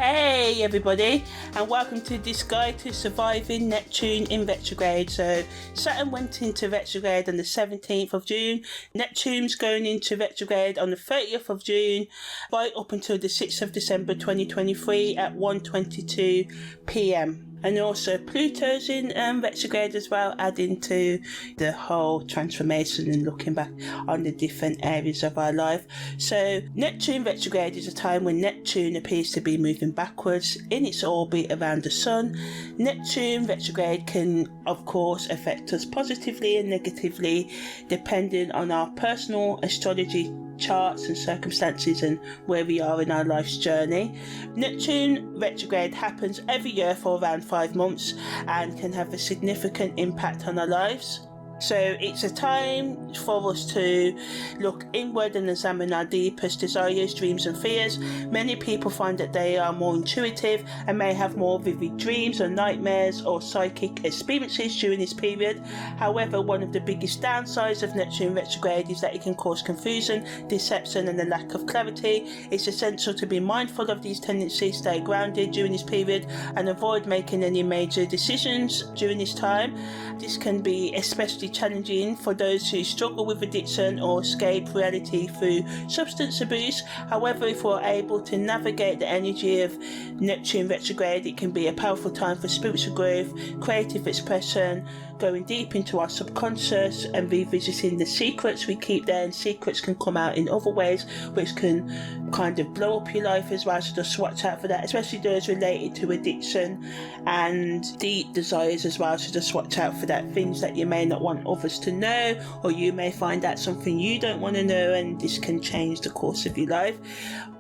Hey everybody, and welcome to this guide to surviving Neptune in retrograde. So Saturn went into retrograde on the 17th of June. Neptune's going into retrograde on the 30th of June, right up until the 6th of December 2023 at 1:22 p.m. And also Pluto's in retrograde as well, adding to the whole transformation and looking back on the different areas of our life. So Neptune retrograde is a time when Neptune appears to be moving backwards in its orbit around the Sun. Neptune retrograde can, of course, affect us positively and negatively depending on our personal astrology charts and circumstances and where we are in our life's journey. Neptune retrograde happens every year for around 5 months and can have a significant impact on our lives. So it's a time for us to look inward and examine our deepest desires, dreams and fears. Many people find that they are more intuitive and may have more vivid dreams or nightmares or psychic experiences during this period. However, one of the biggest downsides of Neptune retrograde is that it can cause confusion, deception and a lack of clarity. It's essential to be mindful of these tendencies, stay grounded during this period and avoid making any major decisions during this time. This can be especially challenging for those who struggle with addiction or escape reality through substance abuse. However, if we're able to navigate the energy of Neptune retrograde, it can be a powerful time for spiritual growth, creative expression, going deep into our subconscious and revisiting the secrets we keep there. And secrets can come out in other ways which can kind of blow up your life as well, so just watch out for that, especially those related to addiction and deep desires as well, so just watch out for that, things that you may not want others to know, or you may find out something you don't want to know, and this can change the course of your life.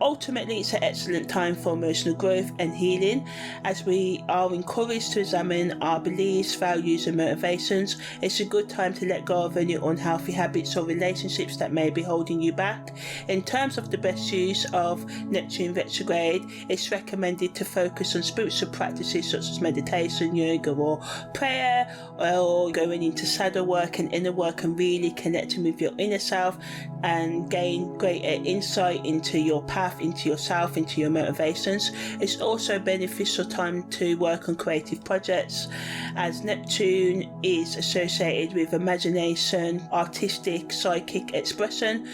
Ultimately, it's an excellent time for emotional growth and healing, as we are encouraged to examine our beliefs, values and motivations. It's a good time to let go of any unhealthy habits or relationships that may be holding you back. In terms of the best use of Neptune retrograde, it's recommended to focus on spiritual practices such as meditation, yoga or prayer, or going into shadow work and inner work and really connecting with your inner self and gain greater insight into your path, into yourself, into your motivations. It's also a beneficial time to work on creative projects, as Neptune is associated with imagination, artistic, psychic expression.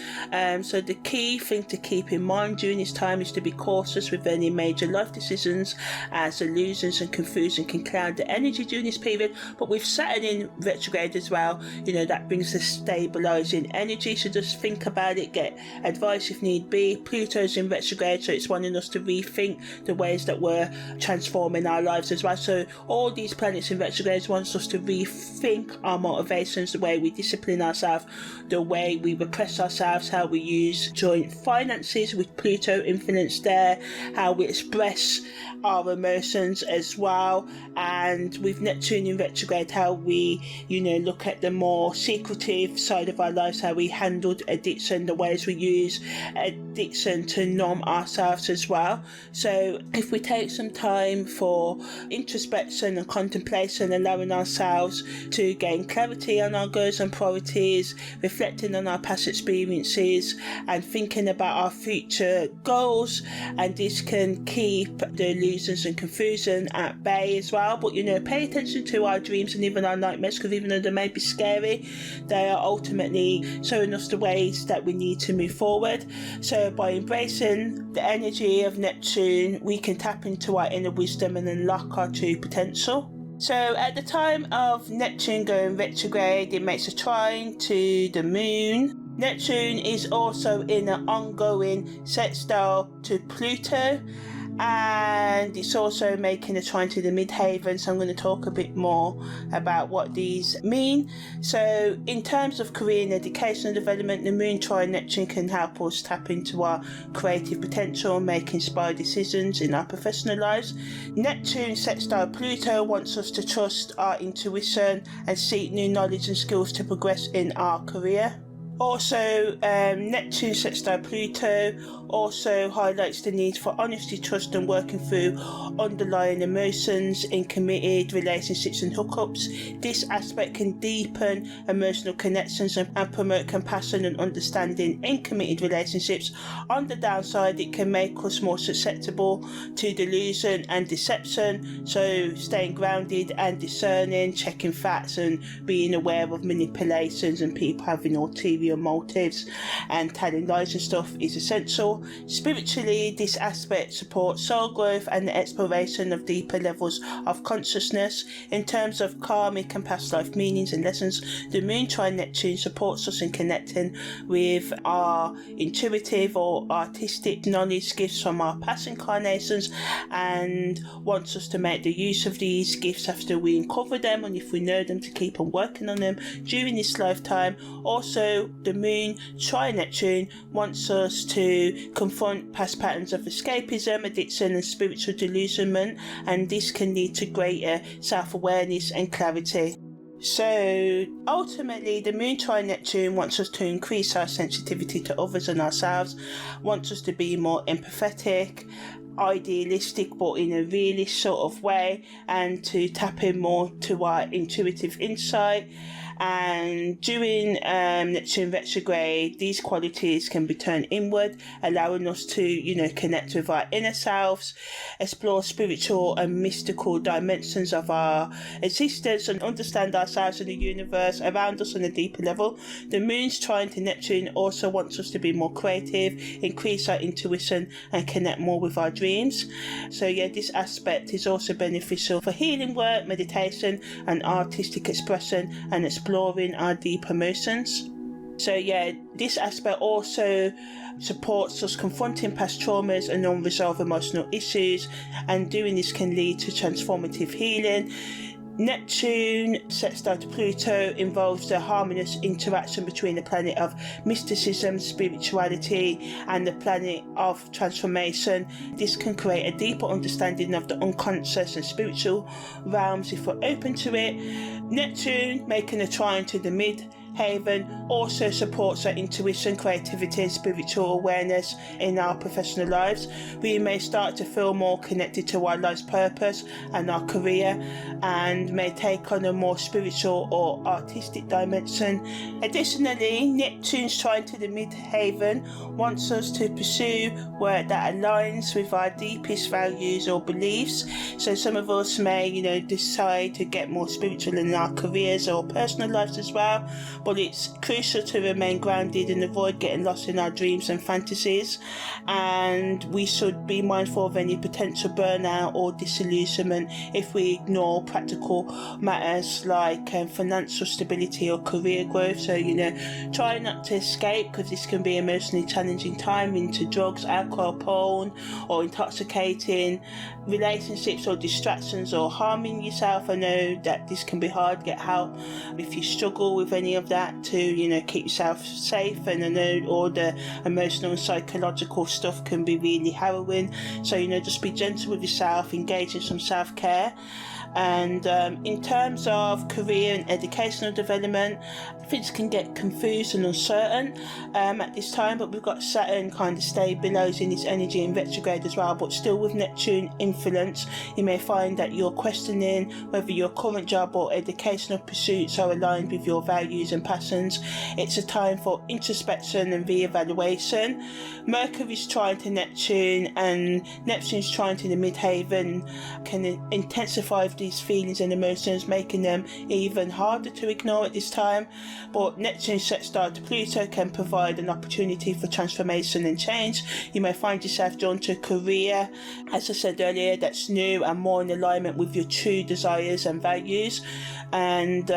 So the key thing to keep in mind during this time is to be cautious with any major life decisions, as illusions and confusion can cloud the energy during this period. But with Saturn in retrograde as well, that brings a stabilizing energy, so just think about it, get advice if need be. Pluto's in retrograde, so it's wanting us to rethink the ways that we're transforming our lives as well. So all these planets in retrograde wants us to rethink our motivations, the way we discipline ourselves, the way we repress ourselves, how we use joint finances with Pluto influence there, how we express our emotions as well, and with Neptune in retrograde, how we look at the more secretive side of our lives, how we handled addiction, the ways we use addiction to numb ourselves as well. So if we take some time for introspection and contemplation, allowing ourselves to gain clarity on our goals and priorities, reflecting on our past experiences and thinking about our future goals, and this can keep the illusions and confusion at bay as well. But pay attention to our dreams and even our nightmares, because even though they may be scary, they are ultimately showing us the ways that we need to move forward. So by embracing the energy of Neptune, we can tap into our inner wisdom and unlock our true potential. So at the time of Neptune going retrograde, it makes a trine to the moon. Neptune is also in an ongoing sextile to Pluto, and it's also making a trine to the midheaven, so I'm going to talk a bit more about what these mean. So in terms of career and educational development, the moon trine Neptune can help us tap into our creative potential and make inspired decisions in our professional lives. Neptune sextile Pluto wants us to trust our intuition and seek new knowledge and skills to progress in our career. Also, Neptune sextile Pluto also highlights the need for honesty, trust and working through underlying emotions in committed relationships and hookups. This aspect can deepen emotional connections and promote compassion and understanding in committed relationships. On the downside, it can make us more susceptible to delusion and deception, so staying grounded and discerning, checking facts and being aware of manipulations and people having ulterior motives and telling lies and stuff is essential. Spiritually, this aspect supports soul growth and the exploration of deeper levels of consciousness. In terms of karmic and past life meanings and lessons, the moon trine Neptune supports us in connecting with our intuitive or artistic knowledge gifts from our past incarnations, and wants us to make the use of these gifts after we uncover them, and if we know them, to keep on working on them during this lifetime. Also, the moon trine Neptune wants us to confront past patterns of escapism, addiction and spiritual delusionment, and this can lead to greater self-awareness and clarity. So ultimately, the moon trine Neptune wants us to increase our sensitivity to others and ourselves, wants us to be more empathetic, idealistic but in a realist sort of way, and to tap in more to our intuitive insight. And during Neptune retrograde, these qualities can be turned inward, allowing us to, connect with our inner selves, explore spiritual and mystical dimensions of our existence, and understand ourselves and the universe around us on a deeper level. The moon's trine to Neptune also wants us to be more creative, increase our intuition, and connect more with our dreams. So yeah, this aspect is also beneficial for healing work, meditation, and artistic expression, and exploring our deep emotions. So yeah, this aspect also supports us confronting past traumas and unresolved emotional issues, and doing this can lead to transformative healing. Neptune sextile to Pluto involves the harmonious interaction between the planet of mysticism, spirituality, and the planet of transformation. This can create a deeper understanding of the unconscious and spiritual realms if we're open to it. Neptune making a trine to the midheaven also supports our intuition, creativity and spiritual awareness in our professional lives. We may start to feel more connected to our life's purpose and our career, and may take on a more spiritual or artistic dimension. Additionally, Neptune's trine to the midheaven wants us to pursue work that aligns with our deepest values or beliefs. So some of us may, decide to get more spiritual in our careers or personal lives as well, but it's crucial to remain grounded and avoid getting lost in our dreams and fantasies, and we should be mindful of any potential burnout or disillusionment if we ignore practical matters like financial stability or career growth. So try not to escape, because this can be emotionally challenging time, into drugs, alcohol, porn, or intoxicating relationships or distractions, or harming yourself. I know that this can be hard. Get help if you struggle with any of that, to keep yourself safe. And I know all the emotional and psychological stuff can be really harrowing, so just be gentle with yourself, engage in some self-care. And in terms of career and educational development, things can get confused and uncertain at this time, but we've got Saturn kind of stabilising its energy in retrograde as well. But still, with Neptune influence, you may find that you're questioning whether your current job or educational pursuits are aligned with your values and passions. It's a time for introspection and re-evaluation. Mercury's trine to Neptune and Neptune's trine to the midheaven can intensify these feelings and emotions, making them even harder to ignore at this time. But Neptune's sextile to Pluto can provide an opportunity for transformation and change. You may find yourself drawn to a career, as I said earlier, that's new and more in alignment with your true desires and values. And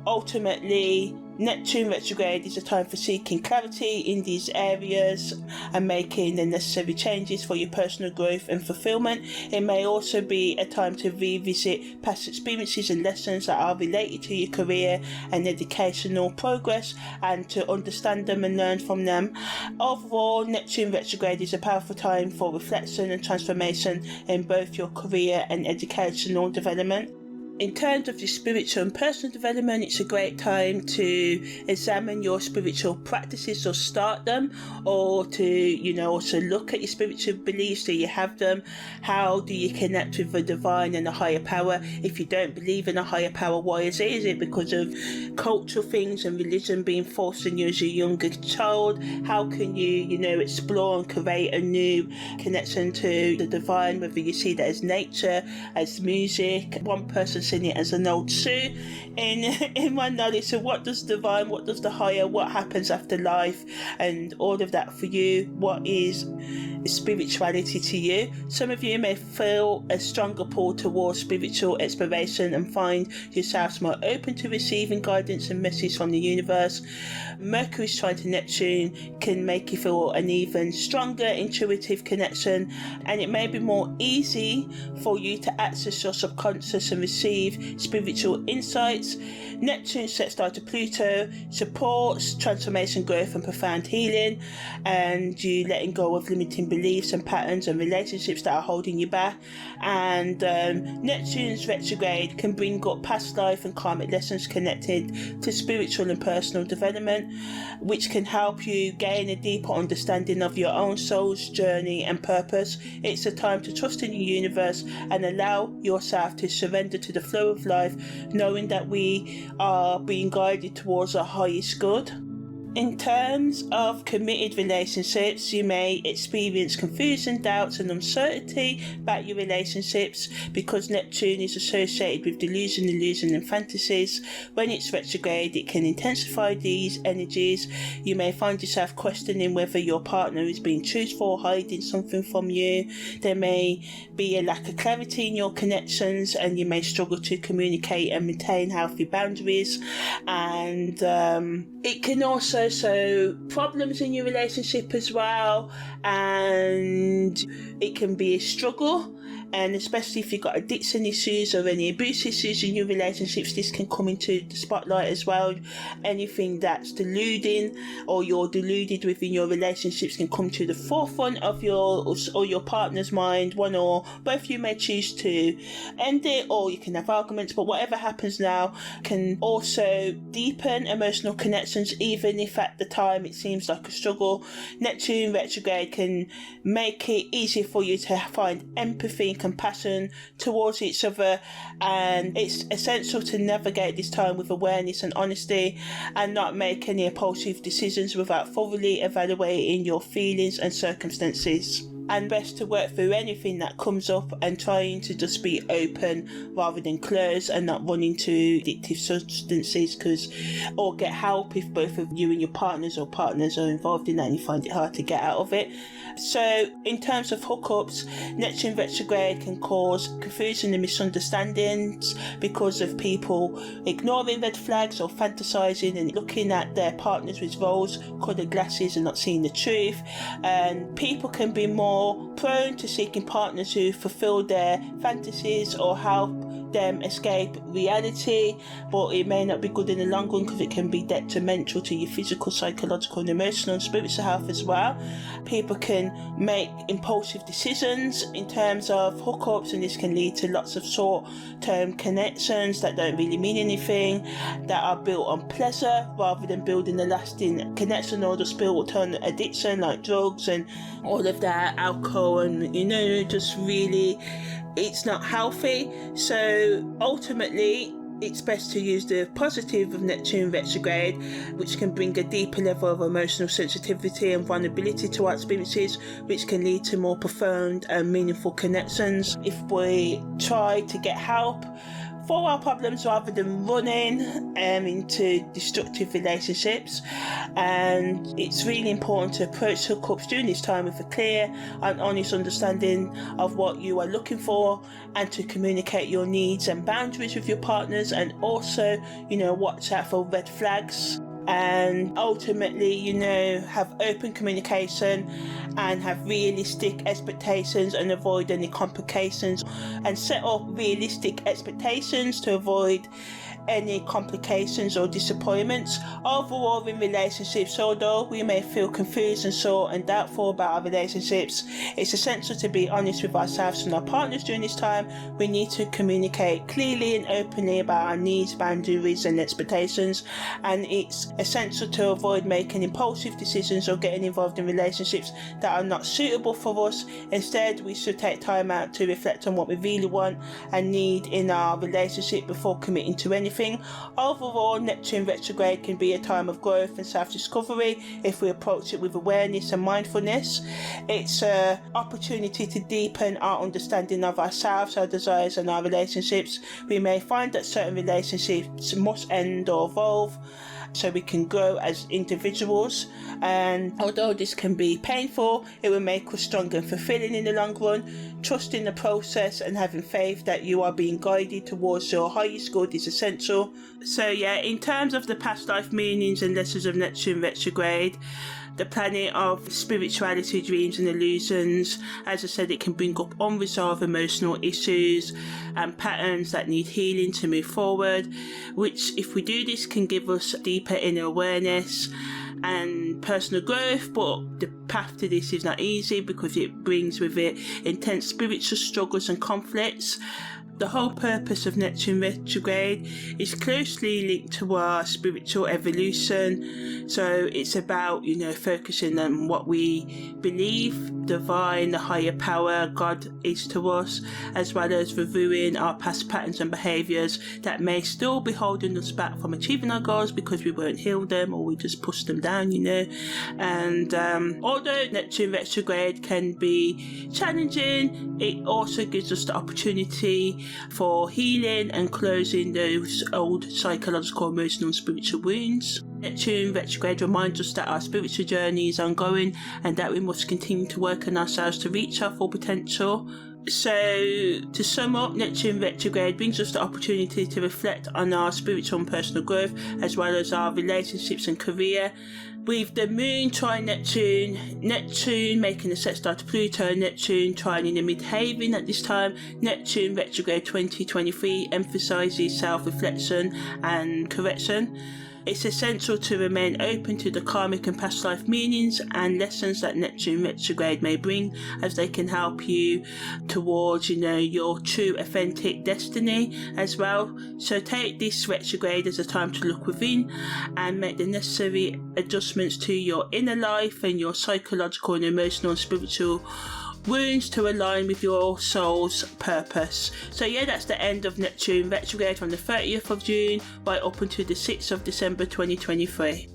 ultimately, Neptune retrograde is a time for seeking clarity in these areas and making the necessary changes for your personal growth and fulfillment. It may also be a time to revisit past experiences and lessons that are related to your career and educational progress, and to understand them and learn from them. Overall, Neptune retrograde is a powerful time for reflection and transformation in both your career and educational development. In terms of your spiritual and personal development, it's a great time to examine your spiritual practices or start them, or to, also look at your spiritual beliefs. Do you have them? How do you connect with the divine and a higher power? If you don't believe in a higher power, why is it? Is it because of cultural things and religion being forced on you as a younger child? How can you, explore and create a new connection to the divine, whether you see that as nature, as music? One person seeing it as an old Sue in my knowledge. So what does the divine, what does the higher, what happens after life, and all of that for you? What is spirituality to you? Some of you may feel a stronger pull towards spiritual exploration and find yourselves more open to receiving guidance and messages from the universe. Mercury's trine to Neptune can make you feel an even stronger intuitive connection, and it may be more easy for you to access your subconscious and receive spiritual insights. Neptune sextile to Pluto supports transformation, growth and profound healing, and you letting go of limiting beliefs and patterns and relationships that are holding you back. And Neptune's retrograde can bring up past life and karmic lessons connected to spiritual and personal development, which can help you gain a deeper understanding of your own soul's journey and purpose. It's a time to trust in the universe and allow yourself to surrender to the flow of life, knowing that we are being guided towards our highest good. In terms of committed relationships, you may experience confusion, doubts and uncertainty about your relationships because Neptune is associated with delusion, illusion and fantasies. When it's retrograde, it can intensify these energies. You may find yourself questioning whether your partner is being truthful or hiding something from you. There may be a lack of clarity in your connections, and you may struggle to communicate and maintain healthy boundaries. And it can also show problems in your relationship as well, and it can be a struggle. And especially if you've got addiction issues or any abuse issues in your relationships, this can come into the spotlight as well. Anything that's deluding or you're deluded within your relationships can come to the forefront of your partner's mind. One or both of you may choose to end it, or you can have arguments, but whatever happens now can also deepen emotional connections, even if at the time it seems like a struggle. Neptune retrograde can make it easier for you to find empathy and compassion towards each other, and it's essential to navigate this time with awareness and honesty and not make any impulsive decisions without thoroughly evaluating your feelings and circumstances. And best to work through anything that comes up and trying to just be open rather than close, and not running to addictive substances or get help if both of you and your partners are involved in that and you find it hard to get out of it. So in terms of hookups, Neptune retrograde can cause confusion and misunderstandings because of people ignoring red flags or fantasizing and looking at their partners with rose-coloured glasses and not seeing the truth. And people can be more prone to seeking partners who fulfill their fantasies or help them escape reality, but it may not be good in the long run because it can be detrimental to your physical, psychological and emotional and spiritual health as well. People can make impulsive decisions in terms of hookups, and this can lead to lots of short-term connections that don't really mean anything, that are built on pleasure rather than building a lasting connection, or just built on addiction like drugs and all of that, alcohol, and just really it's not healthy. So ultimately it's best to use the positive of Neptune retrograde, which can bring a deeper level of emotional sensitivity and vulnerability to our experiences, which can lead to more profound and meaningful connections if we try to get help for our problems rather than running into destructive relationships. And it's really important to approach hookups during this time with a clear and honest understanding of what you are looking for, and to communicate your needs and boundaries with your partners, and also watch out for red flags. And ultimately, have open communication and have realistic expectations and avoid any complications, and set up realistic expectations to avoid any complications or disappointments. Overall, in relationships, although we may feel confused, unsure and doubtful about our relationships, it's essential to be honest with ourselves and our partners during this time. We need to communicate clearly and openly about our needs, boundaries and expectations, and it's essential to avoid making impulsive decisions or getting involved in relationships that are not suitable for us. Instead, we should take time out to reflect on what we really want and need in our relationship before committing to anything. Overall, Neptune retrograde can be a time of growth and self-discovery if we approach it with awareness and mindfulness. It's an opportunity to deepen our understanding of ourselves, our desires and our relationships. We may find that certain relationships must end or evolve so we can grow as individuals, and although this can be painful, it will make us stronger and fulfilling in the long run. Trusting the process and having faith that you are being guided towards your highest good is essential. So yeah, in terms of the past life meanings and lessons of Neptune retrograde, the planet of spirituality, dreams and illusions, as I said, it can bring up unresolved emotional issues and patterns that need healing to move forward, which, if we do this, can give us deeper inner awareness and personal growth. But the path to this is not easy because it brings with it intense spiritual struggles and conflicts. The whole purpose of Neptune retrograde is closely linked to our spiritual evolution. So it's about, focusing on what we believe, divine, the higher power God is to us, as well as reviewing our past patterns and behaviours that may still be holding us back from achieving our goals because we won't heal them or we just push them down, And although Neptune retrograde can be challenging, it also gives us the opportunity for healing and closing those old psychological, emotional and spiritual wounds. Neptune retrograde reminds us that our spiritual journey is ongoing and that we must continue to work on ourselves to reach our full potential. So, to sum up, Neptune retrograde brings us the opportunity to reflect on our spiritual and personal growth, as well as our relationships and career. With the moon trine Neptune making a set star to Pluto, Neptune trine in the midheaven at this time, Neptune retrograde 2023 emphasises self-reflection and correction. It's essential to remain open to the karmic and past life meanings and lessons that Neptune retrograde may bring, as they can help you towards, your true authentic destiny as well. So take this retrograde as a time to look within and make the necessary adjustments to your inner life and your psychological and emotional and spiritual wounds to align with your soul's purpose. So yeah, that's the end of Neptune retrograde from the 30th of June right up until the 6th of December 2023.